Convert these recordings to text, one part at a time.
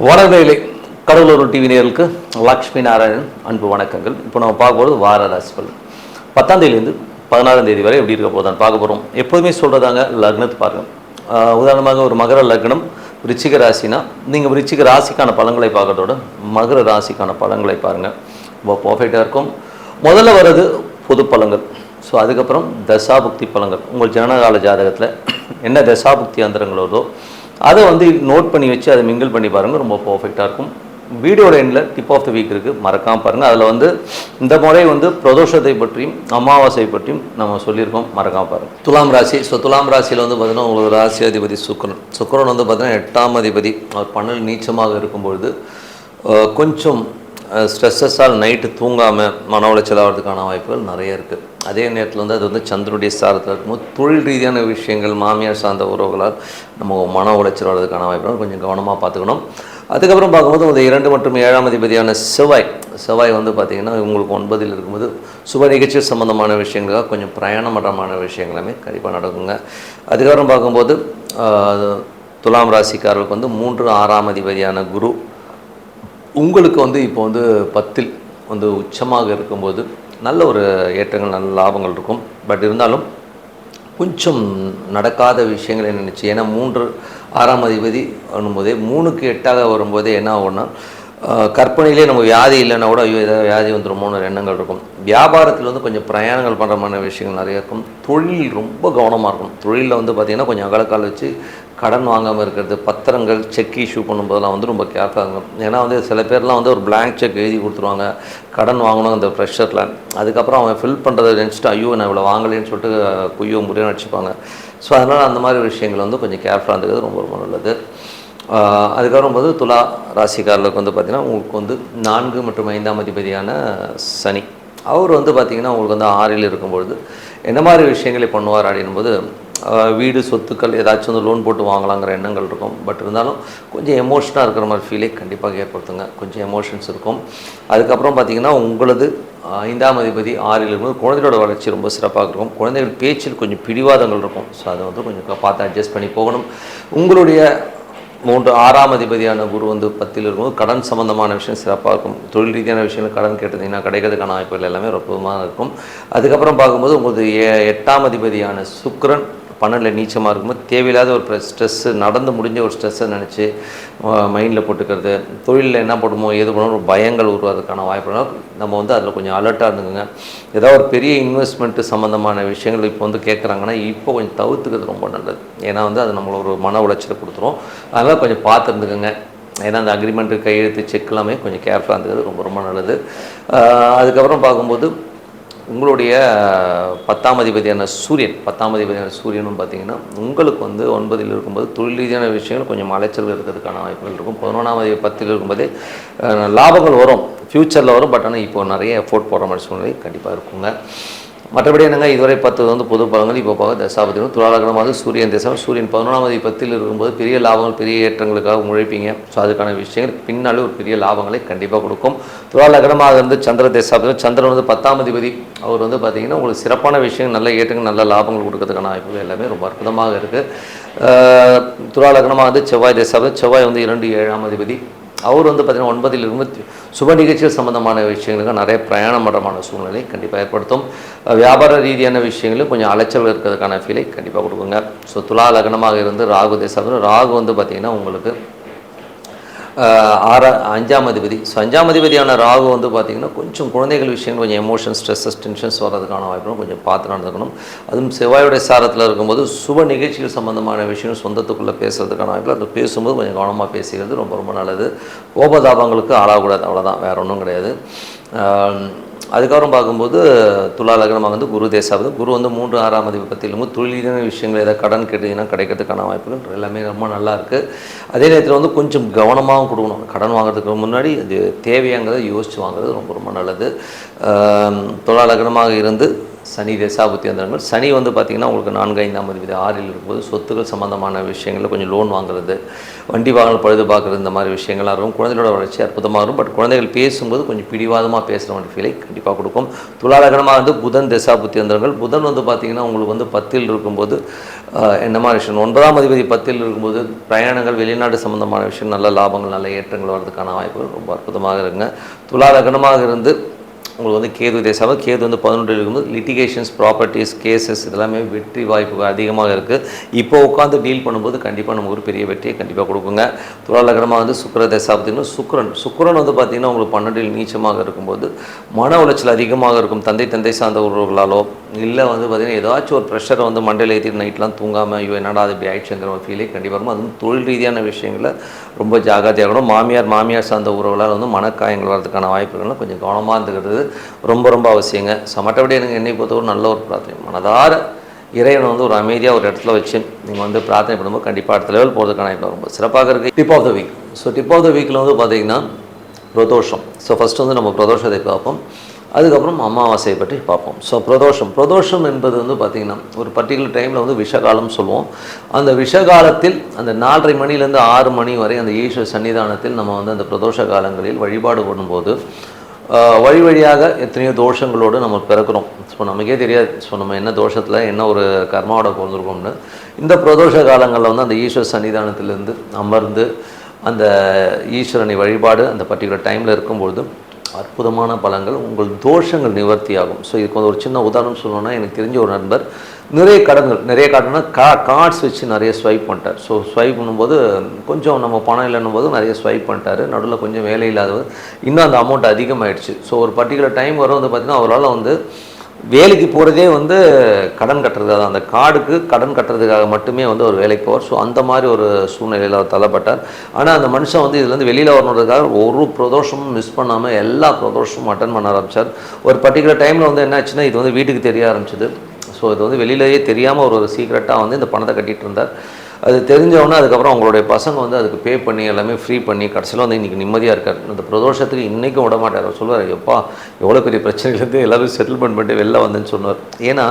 வணக்கங்களே, Cuddalore TV நேயர்களுக்கு லக்ஷ்மி நாராயணன் அன்பு வணக்கங்கள். இப்போ நம்ம பார்க்கும்போது வார ராசி பலன் 10ஆம் தேதியிலேருந்து 16ஆம் தேதி வரை எப்படி இருக்க போதான் பார்க்க போகிறோம். எப்போதுமே சொல்கிறதாங்க லக்னத்தை பாருங்கள். உதாரணமாக ஒரு மகர லக்னம் விருச்சிக ராசினா நீங்கள் விருச்சிக ராசிக்கான பலன்களை பார்க்கறதோட மகர ராசிக்கான பலன்களை பாருங்கள், ரொம்ப பர்ஃபெக்டாக இருக்கும். முதல்ல வர்றது பொது பலன்கள். ஸோ அதுக்கப்புறம் தசாபுக்தி பலன்கள். உங்கள் ஜனனகால ஜாதகத்தில் என்ன தசாபுக்தி அந்தரங்கள் வருதோ அதை நோட் பண்ணி வச்சு அதை மிங்கிள் பண்ணி பாருங்கள், ரொம்ப பர்ஃபெக்டாக இருக்கும். வீடியோட எண்டில் டிப் ஆஃப் த வீக் இருக்குது, மறக்காமல் பாருங்கள். அதில் இந்த முறை பிரதோஷத்தை பற்றியும் அமாவாசை பற்றியும் நம்ம சொல்லியிருக்கோம், மறக்காமல் பாருங்கள். துலாம் ராசி. ஸோ துலாம் ராசியில் பார்த்தீங்கன்னா உங்களுக்கு ராசி அதிபதி சுக்கிரன். சுக்கிரன் பார்த்தீங்கன்னா 8ஆம் அதிபதி. அவர் 12 நீச்சமாக இருக்கும்பொழுது கொஞ்சம் ஸ்ட்ரெஸ்ஸஸால் நைட்டு தூங்காமல் மன உளைச்சல் ஆகிறதுக்கான வாய்ப்புகள் நிறைய இருக்குது. அதே நேரத்தில் அது சந்திரனுடைய சாரத்தில் இருக்கும்போது தொழில் ரீதியான விஷயங்கள், மாமியார் சார்ந்த உறவுகளால் நம்ம மன உளைச்சல் வர்றதுக்கான வாய்ப்புகள் கொஞ்சம் கவனமாக பார்த்துக்கணும். அதுக்கப்புறம் பார்க்கும்போது இந்த 2 மற்றும் 7ஆம் அதிபதியான செவ்வாய் பார்த்திங்கன்னா உங்களுக்கு 9இல் இருக்கும்போது சுப நிகழ்ச்சி சம்மந்தமான விஷயங்களாக கொஞ்சம் பிரயாணமரமான விஷயங்களுமே கண்டிப்பாக நடக்குங்க. அதுக்கப்புறம் பார்க்கும்போது துலாம் ராசிக்காரர்களுக்கு 3, 6ஆம் அதிபதியான குரு உங்களுக்கு இப்போ 10இல் உச்சமாக இருக்கும்போது நல்ல ஒரு ஏற்றங்கள், நல்ல லாபங்கள் இருக்கும். பட் இருந்தாலும் கொஞ்சம் நடக்காத விஷயங்களை நினச்சி, ஏன்னா 3, 6ஆம் அதிபதி வரும்போதே 3க்கு 8ஆக வரும்போதே என்ன ஆகும்னா கற்பனையிலே நம்ம வியாதி இல்லைன்னா கூட ஐயோ ஏதாவது வியாதி வந்துடுமோன்னு எண்ணங்கள் இருக்கும். வியாபாரத்தில் கொஞ்சம் பிரயாணங்கள் பண்ணுறமான விஷயங்கள் நிறைய இருக்கும். தொழில் ரொம்ப கவனமாக இருக்கும். தொழிலில் பார்த்திங்கன்னா கொஞ்சம் அகலக்கால் வச்சு கடன் வாங்காமல் இருக்கிறது, பத்திரங்கள் செக் இஷ்யூ பண்ணும்போதெல்லாம் ரொம்ப கேர்ஃபுல்லாக இருக்கும். ஏன்னா சில பேர்லாம் ஒரு பிளாங்க் செக் எழுதி கொடுத்துருவாங்க கடன் வாங்கணும் அந்த ப்ரெஷரில். அதுக்கப்புறம் அவன் ஃபில் பண்ணுறதை நினச்சிட்டு ஐயோ நான் இவ்வளோ வாங்கலேன்னு சொல்லிட்டு குய்யோ முறையாக நடிச்சுப்பாங்க. ஸோ அதனால் அந்த மாதிரி விஷயங்கள் கொஞ்சம் கேர்ஃபுல்லாக இருந்துக்கிறது ரொம்ப ரொம்ப நல்லது. அதுக்கப்புறம் துலா ராசிக்காரர்களுக்கு பார்த்திங்கன்னா உங்களுக்கு 4 மற்றும் 5ஆம் அதிபதியான சனி. அவர் பார்த்திங்கன்னா உங்களுக்கு 6இல் இருக்கும்பொழுது என்ன மாதிரி விஷயங்களை பண்ணுவார் அப்படின்போது வீடு சொத்துக்கள் ஏதாச்சும் லோன் போட்டு வாங்கலாங்கிற எண்ணங்கள் இருக்கும். பட் இருந்தாலும் கொஞ்சம் எமோஷனாக இருக்கிற மாதிரி ஃபீலே கண்டிப்பாக ஏற்படுத்துங்க. கொஞ்சம் எமோஷன்ஸ் இருக்கும். அதுக்கப்புறம் பார்த்திங்கன்னா உங்களது 5ஆம் அதிபதி 6இல் இருக்கும்போது குழந்தைகளோட வளர்ச்சி ரொம்ப சிறப்பாக இருக்கும். குழந்தைகள் பேச்சில் கொஞ்சம் பிடிவாதங்கள் இருக்கும். ஸோ அதை கொஞ்சம் பார்த்து அட்ஜஸ்ட் பண்ணி போகணும். உங்களுடைய 3, 6ஆம் அதிபதியான குரு 10இல் இருக்கும்போது கடன் சம்மந்தமான விஷயம் சிறப்பாக இருக்கும். தொழில் ரீதியான விஷயங்கள் கடன் கேட்டதிங்கன்னா கிடைக்கிறதுக்கான வாய்ப்புகள் எல்லாமே ரொம்பமாக இருக்கும். அதுக்கப்புறம் பார்க்கும்போது உங்களுக்கு 8ஆம் அதிபதியான சுக்கிரன் 12இல் நீச்சமாக இருக்கும்போது தேவையில்லாத ஒரு ஸ்ட்ரெஸ்ஸு, நடந்து முடிஞ்ச ஒரு ஸ்ட்ரெஸ்ஸை நினச்சி மைண்டில் போட்டுக்கிறது, தொழிலில் என்ன போடுமோ ஏது பண்ணணும் ஒரு பயங்கள் உருவாதுக்கான வாய்ப்புகள் நம்ம அதில் கொஞ்சம் அலர்ட்டாக இருந்துக்குங்க. ஏதாவது ஒரு பெரிய இன்வெஸ்ட்மெண்ட்டு சம்மந்தமான விஷயங்கள் இப்போ கேட்குறாங்கன்னா இப்போ கொஞ்சம் தவிர்த்துக்கிறது ரொம்ப நல்லது. ஏன்னா அது நம்மளை ஒரு மன உளைச்சலை கொடுத்துரும். அதனால் கொஞ்சம் பார்த்து இருந்துக்குங்க. ஏன்னா அந்த அக்ரிமெண்ட்டு கையெழுத்து செக் எல்லாமே கொஞ்சம் கேர்ஃபுல்லாக இருந்துக்கிறது ரொம்ப ரொம்ப நல்லது. அதுக்கப்புறம் பார்க்கும்போது உங்களுடைய 10ஆம் அதிபதியான சூரியனும் பார்த்திங்கன்னா உங்களுக்கு 9இல் இருக்கும்போது தொழில் ரீதியான விஷயங்கள் கொஞ்சம் அலைச்சல் இருக்கிறதுக்கான வாய்ப்புகள் இருக்கும். 11ஆம் அதிபதி 10இல் இருக்கும்போதே லாபங்கள் வரும், ஃப்யூச்சரில் வரும். பட் ஆனால் இப்போ நிறைய எஃபோர்ட் போடுற மாதிரி சூழ்நிலை கண்டிப்பாக இருக்குங்க. மற்றபடி என்னங்க இதுவரை 10 பொது பலன்கள். இப்போ பார்க்க தசாபதியும் துலா லக்னமாக சூரியன் தசம். சூரியன் 11ஆம் அதிபதி 10இல் இருக்கும்போது பெரிய லாபங்கள், பெரிய ஏற்றங்களுக்காக உழைப்பீங்க. ஸோ அதுக்கான விஷயங்கள் பின்னாலே ஒரு பெரிய லாபங்களை கண்டிப்பாக கொடுக்கும். துலா லக்னமாக சந்திர தசாபதியும் சந்திரன் 10ஆம் அதிபதி அவர் பார்த்திங்கன்னா உங்களுக்கு சிறப்பான விஷயங்கள், நல்ல ஏற்றங்கள், நல்ல லாபங்கள் கொடுக்கறதுக்கான வாய்ப்புகள் எல்லாமே ரொம்ப அற்புதமாக இருக்குது. துலா லக்னமாக செவ்வாய் தசாபதி. செவ்வாய் 2, 7ஆம் அதிபதி. அவர் பார்த்திங்கன்னா 9இல் இருக்கும்போது சுப நிகழ்ச்சிகள் சம்மந்தமான விஷயங்களுக்கு நிறைய பிரயாணமரமான சூழ்நிலை கண்டிப்பாக ஏற்படுத்தும். வியாபார ரீதியான விஷயங்களும் கொஞ்சம் அலைச்சல் இருக்கிறதுக்கான ஃபீலை கண்டிப்பாக கொடுக்குங்க. ஸோ துலா லக்னமாக இருந்து ராகு தேசம். ராகு பார்த்திங்கன்னா உங்களுக்கு 5ஆம் அதிபதி. ஸோ 5ஆம் அதிபதியான ராகு பார்த்திங்கன்னா கொஞ்சம் குழந்தைகள் விஷயம் கொஞ்சம் எமோஷன்ஸ், ஸ்ட்ரெஸ்ஸஸ், டென்ஷன்ஸ் வர்றதுக்கான வாய்ப்புகளும் கொஞ்சம் பார்த்து நடந்துக்கணும். அதுவும் செவ்வாயோடைய சாரத்தில் இருக்கும்போது சுப நிகழ்ச்சிகள் சம்மந்தமான விஷயம் சொந்தத்துக்குள்ளே பேசுகிறதுக்கான வாய்ப்பு. அது பேசும்போது கொஞ்சம் கவனமாக பேசுகிறது ரொம்ப ரொம்ப நல்லது. கோபதாபங்களுக்கு ஆளாகக்கூடாது, அவ்வளோதான், வேறு ஒன்றும் கிடையாது. அதுக்கப்புறம் பார்க்கும்போது துலா லக்னமாக குரு தேசாவது. குரு 3, 6ஆம் அதிபதி 10இல் தொழிலான விஷயங்கள் ஏதாவது கடன் கேட்டீங்கன்னா கிடைக்கிறதுக்கான வாய்ப்புகள் எல்லாமே ரொம்ப நல்லா இருக்குது. அதே நேரத்தில் கொஞ்சம் கவனமாகவும் கொடுக்கணும். கடன் வாங்குறதுக்கு முன்னாடி அது தேவையாங்கிறத யோசித்து வாங்குறது ரொம்ப ரொம்ப நல்லது. துலா லக்னமாக இருந்து சனி தசாபுத்தி அந்தரங்கள். சனி வந்து பார்த்திங்கன்னா உங்களுக்கு 4, 5ஆம் அதிபதி 6ல் இருக்கும்போது சொத்துக்கள் சம்மந்தமான விஷயங்களில் கொஞ்சம் லோன் வாங்குறது, வண்டி வாகனம் பழுது பார்க்குறது, இந்த மாதிரி விஷயங்கள்லாம் இருக்கும். குழந்தைகளோட வளர்ச்சி அற்புதமாக இருக்கும். பட் குழந்தைகள் பேசும்போது கொஞ்சம் பிடிவாதமாக பேசுகிற மாதிரி ஃபீலை கண்டிப்பாக கொடுக்கும். துலா லக்னமாக வந்து புதன் தசாபுத்தி அந்தரங்கள். புதன் வந்து பார்த்திங்கன்னா உங்களுக்கு வந்து 10ல் இருக்கும்போது என்ன மாதிரி விஷயம், 9ஆம் அதிபதி 10ல் இருக்கும்போது பிரயாணங்கள், வெளிநாடு சம்மந்தமான விஷயம், நல்ல லாபங்கள், நல்ல ஏற்றங்கள் வர்றதுக்கான வாய்ப்புகள் ரொம்ப அற்புதமாக இருக்குங்க. துலா லக்னமாக இருந்து உங்களுக்கு வந்து கேது தேசாவை, கேது வந்து 11ல் இருக்கும்போது லிட்டிகேஷன்ஸ், ப்ராப்பர்ட்டிஸ், கேசஸ் இதெல்லாமே வெற்றி வாய்ப்புகள் அதிகமாக இருக்குது. இப்போ உட்காந்து டீல் பண்ணும்போது கண்டிப்பாக நமக்கு ஒரு பெரிய வெற்றியை கண்டிப்பாக கொடுக்குங்க. துலா லக்னமாக வந்து சுக்கிர தசாபத்தின்னு சுக்கிரன் வந்து பார்த்திங்கன்னா உங்களுக்கு 12ல் நீச்சமாக இருக்கும்போது மன உளைச்சல் அதிகமாக இருக்கும். தந்தை சார்ந்த உறவுகளாலோ இல்லை வந்து பார்த்திங்கன்னா ஏதாச்சும் ஒரு ப்ரெஷரை வந்து மண்டையில் ஏற்றிட்டு நைட்லாம் தூங்காமல் ஐயோ என்னடா அது இப்படி ஆயிடுச்சுங்கிற ஒரு ஃபீலே கண்டிப்பாக இருக்கும். அதுவும் தொழில் ரீதியான விஷயங்களில் ரொம்ப ஜாகிரதையாகணும். மாமியார் சார்ந்த உறவுகளால் வந்து மனக்காயங்கள் வரதுக்கான வாய்ப்புகள்லாம் கொஞ்சம் கவனமாக இருந்துக்கிறது ரொம்ப அவசியங்க. ஸோ மற்றபடி எனக்கு என்னை பொறுத்தவரை நல்ல ஒரு பிரார்த்தனை, மனதார இறைவனை வந்து ஒரு அமைதியாக ஒரு இடத்துல வச்சு நீங்கள் வந்து பிரார்த்தனை பண்ணும்போது கண்டிப்பாக அடுத்த லெவல் போகிறதுக்கான வாய்ப்பு ரொம்ப சிறப்பாக இருக்குது. Tip of the week. So tip of the வீக்கில் வந்து பார்த்திங்கன்னா பிரதோஷம். ஸோ ஃபஸ்ட்டு வந்து நம்ம பிரதோஷத்தை பார்ப்போம், அதுக்கப்புறம் அமாவாசையை பற்றி பார்ப்போம். ஸோ பிரதோஷம் என்பது வந்து பார்த்திங்கன்னா ஒரு பர்டிகுலர் டைமில் வந்து விஷகாலம் சொல்லுவோம். அந்த விஷகாலத்தில் அந்த 4:30 மணிலேருந்து 6 மணி வரை அந்த ஈஸ்வர சன்னிதானத்தில் நம்ம வந்து அந்த பிரதோஷ காலங்களில் வழிபாடு பண்ணும்போது வழியாக எத்தனையோ தோஷங்களோடு நம்ம பிறக்கிறோம். ஸோ நமக்கே தெரியாது ஸோ நம்ம என்ன தோஷத்தில் என்ன ஒரு கர்மாவோட பிறந்திருக்கோம்னு. இந்த பிரதோஷ காலங்களில் வந்து அந்த ஈஸ்வர சன்னிதானத்திலேருந்து அமர்ந்து அந்த ஈஸ்வரனை வழிபாடு அந்த பர்டிகுலர் டைமில் இருக்கும்பொழுது அற்புதமான பலங்கள், உங்கள் தோஷங்கள் நிவர்த்தி ஆகும். ஸோ இதுக்கு வந்து ஒரு சின்ன உதாரணம் சொல்லணும்னா, எனக்கு தெரிஞ்ச ஒரு நண்பர் நிறைய கடன்னா கார்ட்ஸ் வச்சு நிறைய ஸ்வைப் பண்ணிட்டார். ஸோ ஸ்வைப் பண்ணும்போது கொஞ்சம் நம்ம பணம் இல்லைன்னும் போது நிறைய ஸ்வைப் பண்ணிட்டார். நடுவில் கொஞ்சம் வேலை இல்லாதவர் இன்னும் அந்த அமௌண்ட் அதிகமாகிடுச்சு. ஸோ ஒரு பர்டிகுலர் டைம் வரும் வந்து பார்த்திங்கன்னா அவரால் வந்து வேலைக்கு போகிறதே வந்து கடன் கட்டுறது, அந்த கார்டுக்கு கடன் கட்டுறதுக்காக மட்டுமே வந்து ஒரு வேலைக்கு போவார். ஸோ அந்த மாதிரி ஒரு சூழ்நிலையில் அவர் தள்ளப்பட்டார். ஆனால் அந்த மனுஷன் வந்து இதுலேருந்து வெளியில் வரணுன்றதுக்காக ஒரு பிரதோஷமும் மிஸ் பண்ணாமல் எல்லா பிரதோஷமும் அட்டன் பண்ண ஆரம்பித்தார். ஒரு பர்டிகுலர் டைமில் வந்து என்ன ஆச்சுன்னா இது வந்து வீட்டுக்கு தெரிய ஆரம்பிச்சிது. ஸோ இது வந்து வெளியிலேயே தெரியாமல் ஒரு சீக்ரெட்டாக வந்து இந்த பணத்தை கட்டிகிட்டு இருந்தார். அது தெரிஞ்சவொன்னே அதுக்கப்புறம் அவங்களுடைய பசங்க வந்து அதுக்கு பே பண்ணி எல்லாமே ஃப்ரீ பண்ணி கடைசியில் வந்து இன்றைக்கி நிம்மதியாக இருக்கார். இந்த பிரதோஷத்துக்கு இன்றைக்கும் விட மாட்டார். அவர் சொல்லுவார், எப்பா எவ்வளோ பெரிய பிரச்சனைலேருந்து எல்லோரும் செட்டில்மெண்ட் பண்ணிட்டு வெளில வந்தேன்னு சொன்னார். ஏன்னா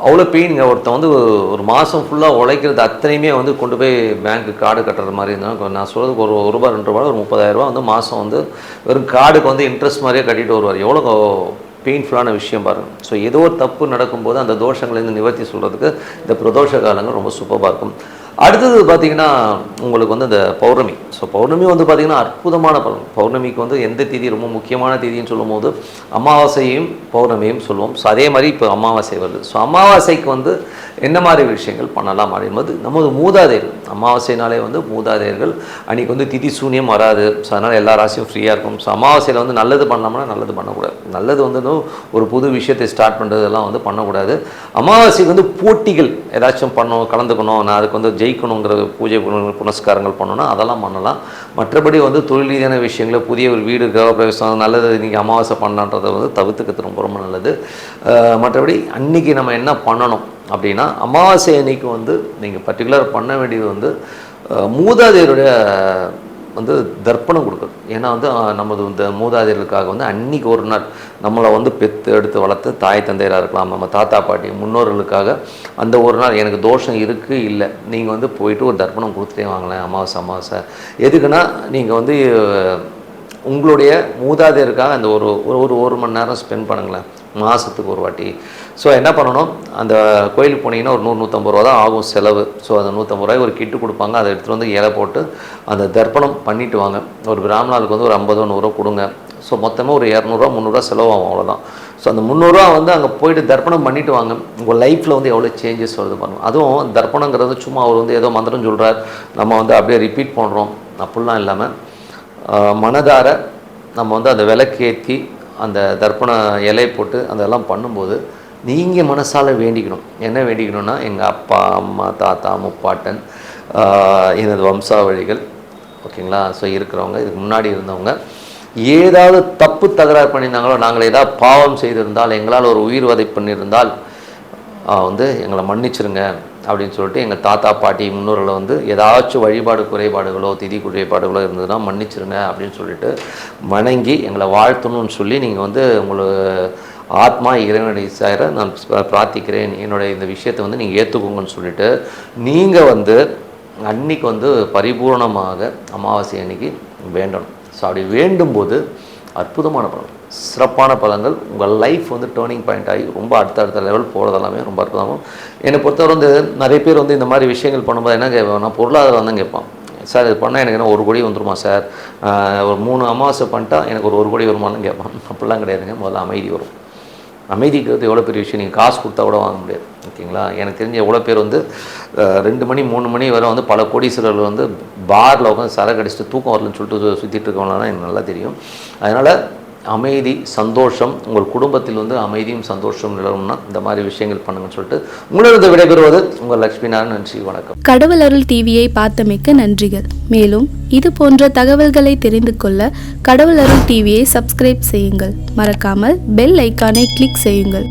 அவ்வளோ பெயினுங்க. ஒருத்தன் வந்து ஒரு மாதம் ஃபுல்லாக உழைக்கிறது அத்தனையுமே வந்து கொண்டு போய் பேங்க்கு கார்டு கட்டுறது மாதிரி இருந்தால், நான் சொல்கிறதுக்கு ஒரு ரூபா 2 ரூபா ஒரு 30,000 வந்து மாதம் வந்து வெறும் கார்டுக்கு வந்து இன்ட்ரெஸ்ட் மாதிரியே கட்டிட்டு வருவார். எவ்வளோ பெயின்ஃபுல்லான விஷயம் பாருங்கள். ஸோ ஏதோ ஒரு தப்பு நடக்கும்போது அந்த தோஷங்கள்லேருந்து நிவர்த்தி சொல்கிறதுக்கு இந்த பிரதோஷ காலங்கள் ரொம்ப சூப்பராக இருக்கும். அடுத்தது பார்த்திங்கன்னா உங்களுக்கு வந்து இந்த பௌர்ணமி. ஸோ பௌர்ணமி வந்து பார்த்திங்கன்னா அற்புதமான பலன். பௌர்ணமிக்கு வந்து எந்த தேதி ரொம்ப முக்கியமான தேதின்னு சொல்லும் போது அமாவாசையும் பௌர்ணமியும் சொல்லுவோம். ஸோ அதே மாதிரி இப்போ அமாவாசை வருது. ஸோ அமாவாசைக்கு வந்து என்ன மாதிரி விஷயங்கள் பண்ணலாம் அப்படின்போது நமது மூதாதையர்கள், அமாவாசைனாலே வந்து மூதாதையர்கள் அன்றைக்கி வந்து திதி சூன்யம் வராது. ஸோ அதனால் எல்லா ராசியும் ஃப்ரீயாக இருக்கும். ஸோ அமாவாசையில் வந்து நல்லது பண்ணலாம்னா நல்லது பண்ணக்கூடாது. நல்லது வந்து ஒரு புது விஷயத்தை ஸ்டார்ட் பண்ணுறதெல்லாம் வந்து பண்ணக்கூடாது. அமாவாசைக்கு வந்து போட்டிகள் ஏதாச்சும் கலந்துக்கணும், நான் அதுக்கு வந்து ஜெயிக்கணுங்கிற பூஜை புனஸ்காரங்கள் பண்ணணும்னா அதெல்லாம் பண்ணலாம். மற்றபடி வந்து தொழில் ரீதியான விஷயங்களை புதிய ஒரு வீடு கிரகப்பிரவேசம் நல்லது நீங்கள் அமாவாசை பண்ணலான்றதை வந்து தவிர்த்துக்கிறது ரொம்ப நல்லது. மற்றபடி அன்றைக்கி நம்ம என்ன பண்ணணும் அப்படின்னா, அமாவாசை அன்னைக்கு வந்து நீங்கள் பர்டிகுலர் பண்ண வேண்டியது வந்து மூதாதையருடைய வந்து தர்ப்பணம் கொடுக்குறது. ஏன்னா வந்து நமது இந்த மூதாதையர்களுக்காக வந்து அன்றைக்கி ஒரு நாள் நம்மளை வந்து பெற்று எடுத்து வளர்த்து தாய் தந்தையராக இருக்கலாம், நம்ம தாத்தா பாட்டி முன்னோர்களுக்காக அந்த ஒரு நாள் எனக்கு தோஷம் இருக்குது இல்லை நீங்கள் வந்து போயிட்டு ஒரு தர்ப்பணம் கொடுத்துட்டே வாங்களேன். அமாவாசை எதுக்குன்னா நீங்கள் வந்து உங்களுடைய மூதாதையருக்காக அந்த ஒரு மணி நேரம் ஸ்பெண்ட் பண்ணுங்களேன் மாதத்துக்கு ஒரு வாட்டி. ஸோ என்ன பண்ணணும், அந்த கோயிலுக்கு போனீங்கன்னா ஒரு 100-150 ரூபா தான் ஆகும் செலவு. ஸோ அந்த 150 ரூபாய்க்கு ஒரு கிட்டு கொடுப்பாங்க, அதை எடுத்துகிட்டு வந்து இலை போட்டு அந்த தர்ப்பணம் பண்ணிவிட்டு வாங்க. ஒரு பிராமணாளுக்கு வந்து ஒரு 50-100 கொடுங்க. ஸோ மொத்தமாக ஒரு 200-300 செலவாகும், அவ்வளோதான். ஸோ அந்த 300 வந்து அங்கே போய்ட்டு தர்ப்பணம் பண்ணிவிட்டு வாங்க. உங்கள் லைஃப்பில் வந்து எவ்வளோ சேஞ்சஸ் வருது பாருங்கள். அதுவும் தர்ப்பணங்கிறது சும்மா அவர் வந்து ஏதோ மந்திரம் சொல்கிறார் நம்ம வந்து அப்படியே ரிப்பீட் பண்ணுறோம் அப்படிலாம் இல்லாமல் மனதார நம்ம வந்து அந்த விளக்கேற்றி அந்த தர்ப்பண இலை போட்டு அதெல்லாம் பண்ணும்போது நீங்கள் மனசால் வேண்டிக்கணும். என்ன வேண்டிக்கணும்னா, எங்கள் அப்பா அம்மா தாத்தா முப்பாட்டன் எனது வம்சாவழிகள் ஓகேங்களா, ஸோ இருக்கிறவங்க இதுக்கு முன்னாடி இருந்தவங்க ஏதாவது தப்பு தகராறு பண்ணியிருந்தாங்களோ, நாங்கள் ஏதாவது பாவம் செய்திருந்தால், எங்களால் ஒரு உயிர் வதை பண்ணியிருந்தால் வந்து எங்களை மன்னிச்சிருங்க அப்படின்னு சொல்லிட்டு எங்கள் தாத்தா பாட்டி முன்னோர்களை வந்து ஏதாச்சும் வழிபாடு குறைபாடுகளோ திதி குறைபாடுகளோ இருந்ததுன்னா மன்னிச்சிருங்க அப்படின்னு சொல்லிட்டு வணங்கி எங்களை வாழ்த்தணும்னு சொல்லி நீங்கள் வந்து உங்களுக்கு ஆத்மா இறைவனை சேர நான் பிரார்த்திக்கிறேன், என்னுடைய இந்த விஷயத்தை வந்து நீங்கள் ஏற்றுக்கோங்கன்னு சொல்லிட்டு நீங்கள் வந்து அன்னைக்கு வந்து பரிபூர்ணமாக அமாவாசை அன்னைக்கு வேண்டணும். ஸோ அப்படி வேண்டும்போது அற்புதமான பலன், சிறப்பான பலன்கள், உங்கள் லைஃப் வந்து டேர்னிங் பாயிண்ட் ஆகி ரொம்ப அடுத்த லெவல் போகிறதெல்லாமே ரொம்ப அற்புதமாகும். என்னை பொறுத்தவரை வந்து நிறைய பேர் வந்து இந்த மாதிரி விஷயங்கள் பண்ணும்போது என்ன கேட்பேன், நான் பொருளாதாரம் தான் கேட்பான். சார் இது பண்ணால் எனக்கு என்ன 1 கோடி வந்துருமா சார், ஒரு 3 அமாவாசை பண்ணிட்டா எனக்கு ஒரு 1 கோடி வருமானு கேட்பான். அப்படிலாம் கிடையாதுங்க. முதல்ல அமைதி வரும். அமைதிக்கிறது எவ்வளோ பெரிய விஷயம், நீங்கள் காசு கொடுத்தா கூட வாங்க முடியாது, ஓகேங்களா? எனக்கு தெரிஞ்ச எவ்வளோ பேர் வந்து 2 மணி 3 மணி வரை வந்து பல கோடீஸ்வரர்கள் வந்து பாரில் உட்காந்து சரக்கு அடிச்சுட்டு தூக்கம் வரலன்னு சொல்லிட்டு சுற்றிட்டு இருக்கவங்களாம் எனக்கு நல்லா தெரியும். அதனால் அமைதி, சந்தோஷம், உங்கள் குடும்பத்தில் வந்து அமைதியும் சந்தோஷம் நிலவும்னா இந்த மாதிரி விஷயங்கள் பண்ணுங்கன்னு சொல்லிட்டு உங்களிடம் விடைபெறுவது உங்கள் லக்ஷ்மி நாராயணன். நன்றி, வணக்கம். கடவுள் அருள் டிவியை பார்த்தமைக்க நன்றிகள். மேலும் இது போன்ற தகவல்களை தெரிந்து கொள்ள கடவுள் அருள் டிவியை சப்ஸ்கிரைப் செய்யுங்கள். மறக்காமல் பெல் ஐக்கானை கிளிக் செய்யுங்கள்.